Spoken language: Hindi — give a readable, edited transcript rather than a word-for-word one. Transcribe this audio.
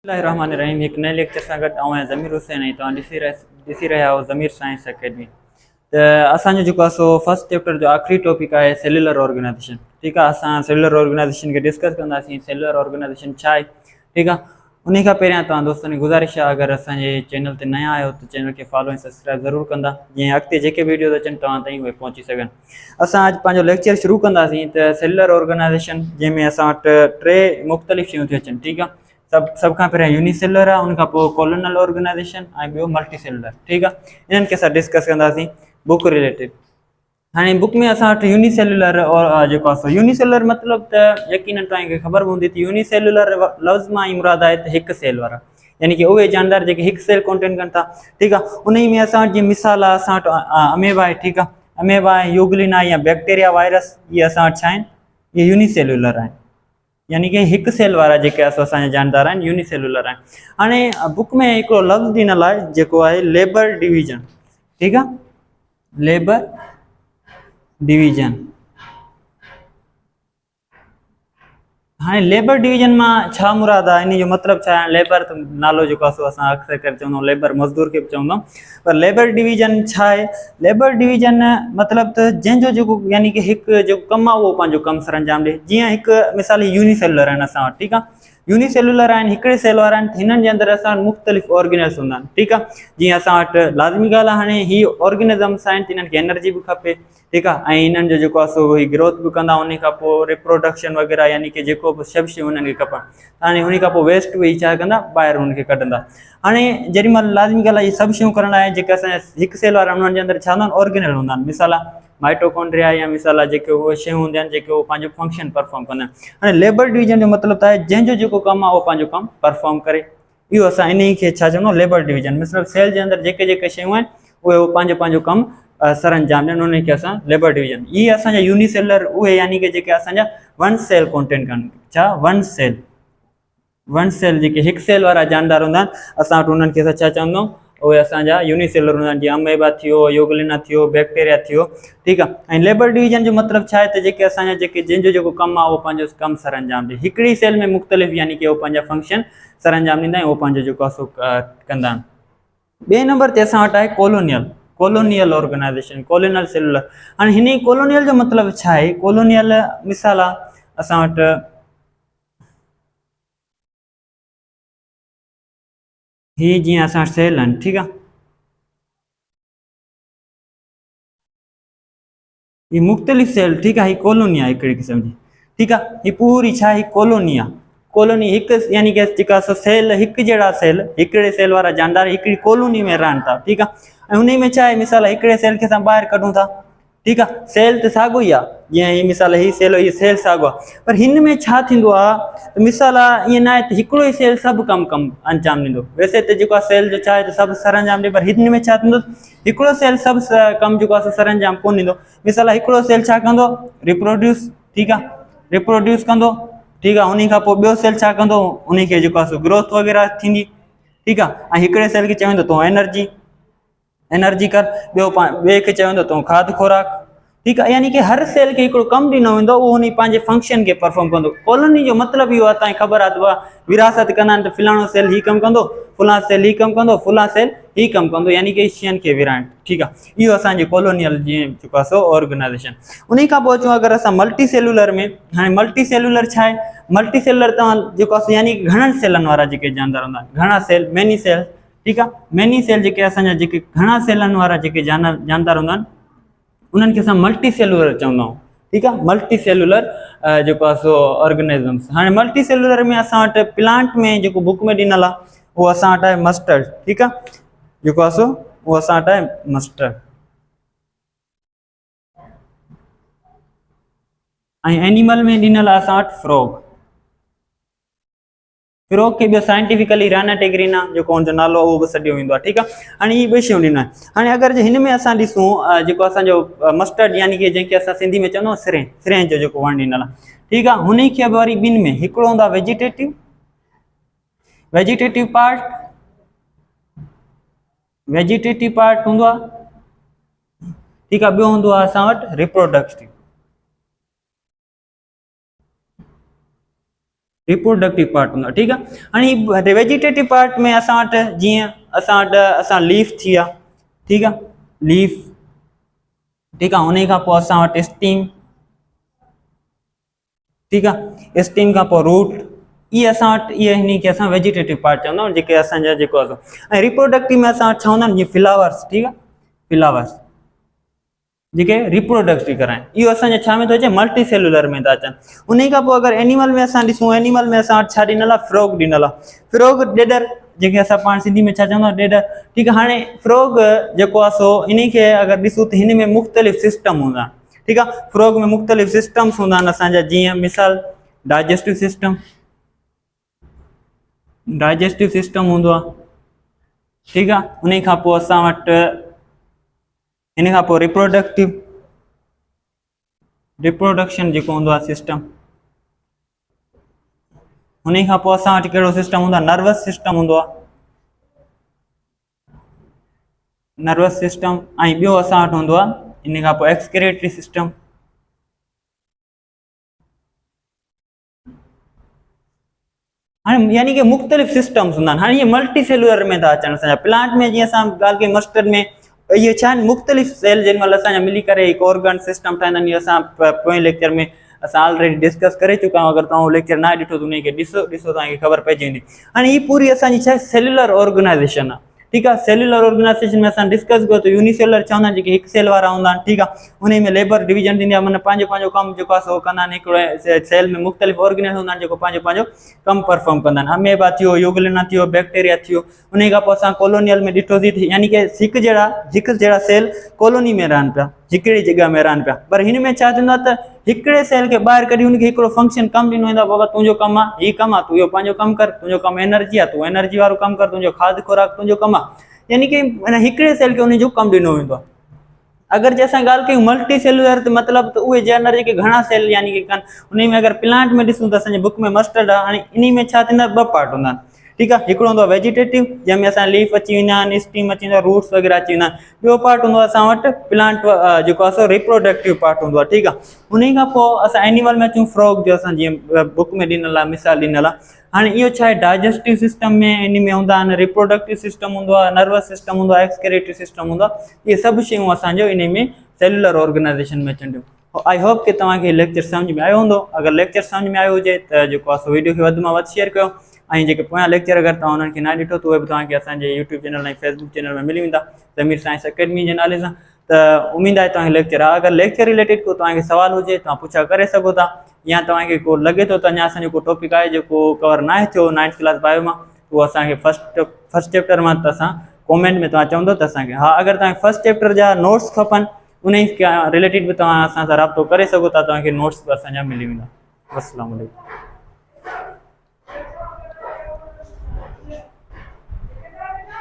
रहीम एक नए लेक्चर सां गॾु आउं आहियां ज़मीर हुसैन ऐं तव्हां ॾिसी रहिया आहियो ज़मीर साइंस अकेडमी। त असांजो जेको आहे सो फस्ट चैप्टर जो आख़िरी टॉपिक आहे सेल्युलर ऑर्गेनाइज़ेशन। ठीकु आहे, असां सेल्युलर ऑर्गेनाइज़ेशन खे डिस्कस कंदासीं। सेल्युलर ऑर्गेनाइज़ेशन छा आहे, ठीकु आहे। उन खां पहिरियां तव्हां दोस्तनि जी गुज़ारिश आहे, अगरि असांजे चैनल ते नया आहियो त चैनल खे फॉलो ऐं सब्सक्राइब ज़रूरु कंदा, जीअं अॻिते जेके वीडियोज़ अचनि तव्हां ताईं उहे पहुची सघनि। असां अॼु पंहिंजो लेक्चर शुरू कंदासीं त सेल्युलर ऑर्गेनाइज़ेशन, जंहिंमें असां वटि टे मुख़्तलिफ़ शयूं थियूं अचनि। ठीकु आहे, सभ खां पहिरियां यूनिसेलुलर आहे, उन खां पोइ कोलोनल ऑर्गेनाइज़ेशन ऐं ॿियो मल्टी सेलुलर। ठीकु आहे, इन्हनि खे असां डिस्कस कंदासीं बुक रिलेटेड। हाणे बुक में असां वटि यूनिसेलुलर और जेको आहे सो यूनिसेलुलर मतिलबु त यकीनन तव्हांखे ख़बर हूंदी त यूनिसेलुलर लफ़्ज़ मां ई मुराद आहे त हिकु सेल वारा, यानी कि उहे जानदार जेके हिकु सेल कॉन्टेन कनि था। ठीकु आहे, उन में असां वटि जीअं मिसाल आहे, असां वटि अमेबा आहे। ठीकु आहे, अमेबा आहे, यूग्लिन आहे या बैक्टीरिया वायरस, इहे असां वटि छा आहिनि, इहे यूनिसेलुलर आहिनि, यानी कि हिकु सेल वारा जेके असांजा जानदार आहिनि यूनिसेलुलर आहिनि। हाणे बुक में हिकिड़ो लफ़्ज़ ॾिनल आहे जेको आहे लेबर डिवीजन। ठीकु आहे, लेबर डिवीजन। हाणे लेबर डिवीजन मां छा मुराद आहे, इन जो मतिलबु छा आहे। लेबर त नालो जेको आहे सो असां अक्सर करे चवंदा आहियूं, लेबर मज़दूर खे बि चवंदा आहियूं, पर लेबर डिवीजन छा आहे। लेबर डिवीजन मतिलबु त जंहिंजो जेको यानी कि हिकु जेको कमु आहे उहो पंहिंजो कमु सर अंजाम ॾिए। जीअं हिकु मिसाल यूनिसेलुलर आहिनि असां वटि। ठीकु आहे, यूनिसेलुलर आहिनि, हिकिड़े सेल वारा आहिनि, हिननि जे अंदरि असां वटि मुख़्तलिफ़ ऑर्गेनल्स हूंदा आहिनि। ठीकु आहे, जीअं असां वटि लाज़मी ॻाल्हि आहे, हाणे हीअ ऑर्गेनिज़म्स आहिनि त हिननि खे एनर्जी बि खपे। ठीकु आहे, ऐं हिननि जो जेको आहे सो ही ग्रोथ बि कंदा, उन खां पोइ रिप्रोडक्शन वग़ैरह, यानी कि जेको बि सभु शयूं हुननि खे खपनि। हाणे उन खां पोइ वेस्ट बि छा कंदा, ॿाहिरि हुनखे कढंदा। हाणे जेॾीमहिल लाज़मी ॻाल्हि आहे, इहे सभु शयूं करण लाइ जेके असांजा हिकु सेल वारा उन्हनि जे अंदरि छा हूंदा आहिनि, ऑर्गेनल हूंदा आहिनि। मिसाल आहे माइटोकॉन्ड्रिया या मिसाल आहे जेके उहे शयूं हूंदियूं आहिनि जेके उहे पंहिंजो फंक्शन परफॉर्म कंदा आहिनि। हाणे लेबर डिवीजन जो मतिलबु त आहे जंहिंजो जेको कमु आहे उहो पंहिंजो कमु परफॉर्म करे। इहो असां इन खे छा चवंदा आहियूं, लेबर डिवीजन। मतिलबु सेल जे अंदरि जेके जेके शयूं आहिनि उहे पंहिंजो पंहिंजो कमु सर अंजाम ॾियनि, उन खे असां लेबर डिवीजन। इहे असांजा यूनिसेलुलर उहे यानी कि जेके असांजा वन सेल कॉन्टेंट कनि। छा, वन सेल। वन सेल जेके हिकु सेल वारा जानदार हूंदा आहिनि, असां वटि उन्हनि खे छा चवंदा आहियूं, उहे असांजा यूनिसेलुलर हूंदा आहिनि। जीअं अमेबा थियो, यूग्लिना थियो, बैक्टीरिया थियो। ठीकु आहे, ऐं लेबर डिवीजन जो मतिलबु छा आहे त जेके असांजा जेके जंहिंजो जेको कमु आहे उहो पंहिंजो कमु सर अंजाम ॾिए। हिकिड़ी सेल में मुख़्तलिफ़ यानी कि उहो पंहिंजा फंक्शन सर अंजाम ॾींदा आहिनि, उहो पंहिंजो जेको आहे सो कंदा आहिनि। ॿिए नंबर ते असां वटि आहे कोलोनियल ऑर्गेनाइज़ेशन, कोलोनियल सेलुलर। हाणे हिन कोलोनियल जो मतिलबु छा आहे। कोलोनियल मिसाल आहे असां वटि ही जीअं असां सेल आहिनि। ठीकु आहे, ही मुख़्तलिफ़ सेल। ठीकु आहे, ही कॉलोनी आहे हिकिड़ी क़िस्म जी। ठीकु आहे, ही पूरी छा आहे, कॉलोनी आहे। कॉलोनी हिकु यानी कि जेका सेल हिकु जहिड़ा सेल, हिकिड़े सेल वारा जानदार हिकिड़ी कॉलोनी में रहनि था। ठीकु आहे, ऐं उन में छा आहे, मिसाल हिकिड़े सेल खे असां ॿाहिरि कढूं था। ठीकु आहे, सेल त साॻियो ई आहे, जीअं ही मिसाल ही सेल, हीअ सेल साॻियो आहे, पर हिन में छा थींदो आहे, मिसाल आहे ईअं न आहे त हिकिड़ो ई सेल सभु कमु अंजाम ॾींदो। वैसे त जेको आहे सेल जो छा आहे त सभु सर अंजाम ॾे, पर हिन में छा थींदो, हिकिड़ो सेल सभु कमु जेको आहे सर अंजाम कोन ॾींदो। मिसाल हिकिड़ो सेल छा कंदो, रिप्रोड्यूस। ठीकु आहे, रिप्रोड्यूस कंदो। ठीकु आहे, उन खां पोइ ॿियो सेल छा कंदो, उन खे जेको आहे ग्रोथ वग़ैरह थींदी। ठीकु आहे, ऐं हिकिड़े सेल खे चवंदो तूं एनर्जी कर, ॿिए खे चवंदो तूं खाद खुराक। ठीकु आहे, यानी कि हर सेल खे हिकिड़ो कमु ॾिनो वेंदो, उहो उन पंहिंजे फंक्शन खे परफॉर्म कंदो। कॉलोनी जो मतिलबु इहो आहे, तव्हांखे ख़बर आहे त विरासत कंदा आहिनि त फिलाणो सेल हीउ कमु कंदो, फलां सेल हीउ कमु कंदो, फलां सेल हीउ कमु कंदो, यानी कि शयुनि खे विराइण। ठीकु आहे, इहो असांजी कॉलोनियल जीअं जेको आहे सो ऑर्गेनाइज़ेशन। उन खां पोइ अचूं अगरि असां मल्टी सेलुलर में। हाणे मल्टी सेलुलर छा आहे, मल्टी सेलुलर तव्हां जेको आहे यानी घणनि सेलनि वारा जेके जानदार हूंदा आहिनि, घणा सेल, मेनी सेल। ठीकु आहे, मेनी सेल जेके असांजा जेके घणा सेलनि वारा जेके जानदार हूंदा आहिनि, उन्हनि खे असां मल्टी सेलुलर चवंदा आहियूं। ठीकु आहे, मल्टी सेलुलर जेको आहे सो ऑर्गेनिज़म्स। हाणे मल्टी सेलुलर में असां वटि प्लांट में जेको बुक में ॾिनल आहे उहो असां वटि आहे मस्टर्ड। ठीकु आहे, जेको आहे सो उहो असां वटि आहे मस्टर्ड। ऐं एनिमल में ॾिनल आहे असां वटि फ्रॉग। फ्रॉग खे ॿियो साइंटिफिकली राना टेगरीना जेको हुनजो नालो आहे उहो बि सॾियो वेंदो आहे। ठीकु आहे, हाणे इहे ॿई शयूं ॾिनो आहे। हाणे अगरि हिन में असां ॾिसूं जेको असांजो मस्टर्ड, यानी कि जंहिंखे असां सिंधी में चवंदा आहियूं सिरें जो जेको वणु ॾिनल आहे। ठीकु आहे, हुन खे वरी ॿिनि में हिकिड़ो हूंदो आहे वेजिटेटिव पार्ट हूंदो आहे। ठीकु आहे, ॿियो हूंदो आहे असां वटि रिप्रोडक्टिव। रिप्रोडक्टिव पार्ट हूंदो आहे, ठीकु आहे। हाणे वेजिटेटिव पार्ट में असां वटि जीअं असां लीफ थी विया, ठीकु आहे, लीफ, ठीकु आहे। उन खां पोइ असां वटि स्टीम, ठीकु आहे, स्टीम खां पोइ रूट, इहे असां वटि इहे हिन खे असां वेजिटेटिव पार्ट चवंदा आहियूं, जेके असांजा जेको आहे। ऐं रिप्रोडक्टिव में असां वटि छा हूंदा आहिनि, जीअं फ्लावर्स, ठीकु आहे, फ्लावर्स जेके रिप्रोडक्टिव कराइनि, इहो असांजे छा में थो अचे, मल्टी सेलुलर में था अचनि। उन खां पोइ अगरि एनिमल में असां ॾिसूं, एनिमल में असां वटि छा ॾिनल आहे, फ्रॉग ॾिनल आहे, फ्रॉग ॾेडर, जेके असां पाण सिंधी में छा चवंदा आहियूं, ॾेडर, ठीकु आहे। हाणे फ्रॉग जेको आहे सो इन खे अगरि ॾिसूं त हिन में मुख़्तलिफ़ सिस्टम हूंदा आहिनि, ठीकु आहे। फ्रॉग में मुख़्तलिफ़ सिस्टम्स हूंदा आहिनि असांजा, जीअं मिसाल डाइजेस्टिव सिस्टम, डाइजेस्टिव सिस्टम हूंदो आहे, ठीकु आहे। उन खां पोइ असां वटि इन खां पोइ रिप्रोडक्शन जेको हूंदो आहे सिस्टम, उन खां पोइ असां वटि कहिड़ो सिस्टम हूंदो आहे, नर्वस सिस्टम हूंदो आहे, नर्वस सिस्टम। ऐं ॿियो असां वटि हूंदो आहे इन खां पोइ एक्सक्रेटरी सिस्टम, हाणे यानी कि मुख़्तलिफ़ सिस्टम्स हूंदा आहिनि। हाणे इहे मल्टी सेलुलर में था अचनि असांजा। प्लांट में जीअं असां ॻाल्हि कई मस्टर्ड में, इहे छा आहिनि, मुख़्तलिफ़ सेल जेॾी महिल असांजा मिली करे हिकु ऑर्गन सिस्टम ठाहींदा आहिनि। असां पोएं लेक्चर में असां ऑलरेडी डिस्कस करे चुका आहियूं, अगरि तव्हां उहो लेक्चर न ॾिठो त उनखे ॾिसो तव्हांखे ख़बर पइजी वेंदी। हाणे ही पूरी असांजी छा आहे, सेलुलर ऑर्गेनाइज़ेशन आहे, ठीकु आहे। सेलुलर ऑर्गेनाइज़ेशन में असां डिस्कस कयो त यूनिसेलुलर छा हूंदा आहिनि, जेके हिकु सेल वारा हूंदा आहिनि, ठीकु आहे। उन में लेबर डिवीजन थींदी आहे, माना पंहिंजो पंहिंजो कमु जेको आहे सो कंदा आहिनि। हिकिड़े सेल में मुख़्तलिफ़ ऑर्गेनाइज़ हूंदा आहिनि जेको पंहिंजो पंहिंजो कमु परफॉर्म कंदा आहिनि। अमेबा थियो, यूग्लिना थियो, बैक्टीरिया थियो। उन खां पोइ असां कॉलोनियल में ॾिठोसीं, यानी कि हिकु जहिड़ा सेल कॉलोनी में रहनि पिया, हिकिड़ी जॻह में रहनि पिया। पर हिन में छा थींदो आहे त हिकिड़े सेल खे ॿाहिरि कढी हुनखे हिकिड़ो फंक्शन कमु ॾिनो वेंदो आहे, बाबा तुंहिंजो कमु आहे, हीउ कमु आहे, तूं इहो पंहिंजो कमु कर, तुंहिंजो कमु एनर्जी आहे, तूं एनर्जी वारो कमु कर, तुंहिंजो खाध खुराक तुंहिंजो कमु आहे। यानी कि हिकिड़े सेल खे उनजो कमु ॾिनो वेंदो आहे। अगरि जे असां ॻाल्हि कयूं मल्टी सेलुलर, त मतिलबु त उहे जानवर जेके घणा सेल यानी कि कनि। उन में अगरि प्लांट में ॾिसूं त असांजे बुक में मस्टर्ड आहे। हाणे इन में छा थींदा, ॿ पार्ट हूंदा आहिनि, ठीकु आहे। हिकिड़ो हूंदो आहे वेजिटेटिव, जंहिंमें असां लीफ अची वेंदा आहिनि, स्टीम अची वेंदो आहे, रूट्स वग़ैरह अची वेंदा आहिनि। ॿियो पार्ट हूंदो आहे असां वटि प्लांट जेको आहे सो रिप्रोडक्टिव पार्ट हूंदो आहे, ठीकु आहे। उन खां पोइ असां एनिमल में अचूं, फ्रॉग जो असां जीअं बुक में ॾिनल आहे, मिसाल ॾिनल आहे। हाणे इहो छा आहे, डाइजेस्टिव सिस्टम में इन में हूंदा आहिनि, रिप्रोडक्टिव सिस्टम हूंदो आहे, नर्वस सिस्टम हूंदो आहे, एक्सक्रेटरी सिस्टम हूंदो आहे। इहे सभु शयूं असांजो इन में सेलुलर ऑर्गेनाइज़ेशन में अचनि थियूं। आई होप कि तव्हांखे लेक्चर सम्झ में आयो हूंदो। अगरि लेक्चर सम्झ में आयो हुजे त जेको आहे सो वीडियो खे वधि मां वधि शेयर कयो। ऐं जेके पोयां लेक्चर अगरि तव्हां उन्हनि खे न ॾिठो त उहे बि तव्हांखे असांजे यूट्यूब चैनल ऐं फेसबुक चैनल में मिली वेंदा, ज़मीर साइंस अकेडमी जे नाले सां। त उमेदु आहे तव्हांखे लेक्चर आहे। अगरि लेक्चर रिलेटेड को तव्हांखे सुवाल हुजे, तव्हां पुछा करे सघो था। या तव्हांखे को लॻे थो त अञा असांजो को टॉपिक आहे जेको कवर न आहे थियो 9th क्लास बायो मां, उहो असांखे फस्ट चैप्टर मां त असां कॉमेंट में तव्हां चवंदो त असांखे, हा, अगरि तव्हांखे फस्ट चैप्टर जा नोट्स खपनि, उन रिलेटेड बि तव्हां असां सां राब्तो करे सघो था। तव्हांखे नोट्स बि असांजा मिली वेंदा। अस्सलामु अलैकुम।